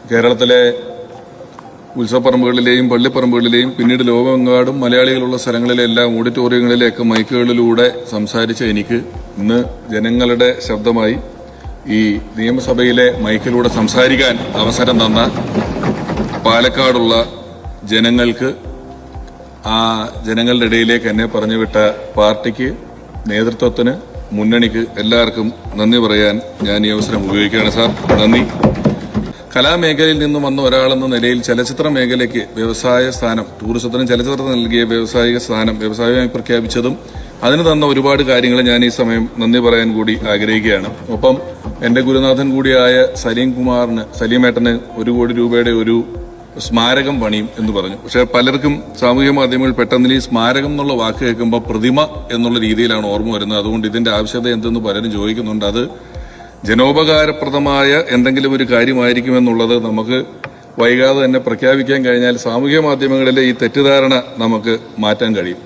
കേരളത്തിലെ ഉത്സവപ്പറമ്പുകളിലെയും പള്ളിപ്പറമ്പുകളിലെയും പിന്നീട് ലോകമെങ്ങാടും മലയാളികളുള്ള സ്ഥലങ്ങളിലെല്ലാം ഓഡിറ്റോറിയങ്ങളിലേക്ക് മൈക്കുകളിലൂടെ സംസാരിച്ച എനിക്ക് ഇന്ന് ജനങ്ങളുടെ ശബ്ദമായി ഈ നിയമസഭയിലെ മൈക്കിലൂടെ സംസാരിക്കാൻ അവസരം തന്ന പാലക്കാടുള്ള ജനങ്ങൾക്ക്, ആ ജനങ്ങളുടെ ഇടയിലേക്ക് എന്നെ പറഞ്ഞുവിട്ട പാർട്ടിക്ക്, നേതൃത്വത്തിന്, മുന്നണിക്ക് എല്ലാവർക്കും നന്ദി പറയാൻ ഞാൻ ഈ അവസരം ഉപയോഗിക്കുകയാണ്. സാർ, നന്ദി. കലാമേഖലയിൽ നിന്നും വന്ന ഒരാളെന്ന നിലയിൽ ചലച്ചിത്ര മേഖലയ്ക്ക് വ്യവസായ സ്ഥാനം, ടൂറിസത്തിനും ചലച്ചിത്രത്തിന് നൽകിയ വ്യാവസായിക സ്ഥാനം വ്യവസായമായി പ്രഖ്യാപിച്ചതും അതിന് തന്ന ഒരുപാട് കാര്യങ്ങൾ ഞാൻ ഈ സമയം നന്ദി പറയാൻ കൂടി ആഗ്രഹിക്കുകയാണ്. ഒപ്പം എന്റെ ഗുരുനാഥൻ കൂടിയായ സലീമേട്ടന് 1 കോടി രൂപയുടെ ഒരു സ്മാരകം പണിയും എന്ന് പറഞ്ഞു. പക്ഷെ പലർക്കും സാമൂഹ്യ മാധ്യമങ്ങളിൽ പെട്ടെന്ന് ഈ സ്മാരകം എന്നുള്ള വാക്ക് കേൾക്കുമ്പോൾ പ്രതിമ എന്നുള്ള രീതിയിലാണ് ഓർമ്മ വരുന്നത്. അതുകൊണ്ട് ഇതിന്റെ ആവശ്യകത എന്തെന്ന് പലരും ചോദിക്കുന്നുണ്ട്. അത് ജനോപകാരപ്രദമായ എന്തെങ്കിലും ഒരു കാര്യമായിരിക്കുമെന്നുള്ളത് നമുക്ക് വൈകാതെ തന്നെ പ്രഖ്യാപിക്കാൻ കഴിഞ്ഞാൽ സാമൂഹ്യ മാധ്യമങ്ങളിലെ ഈ തെറ്റിദ്ധാരണ നമുക്ക് മാറ്റാൻ കഴിയും.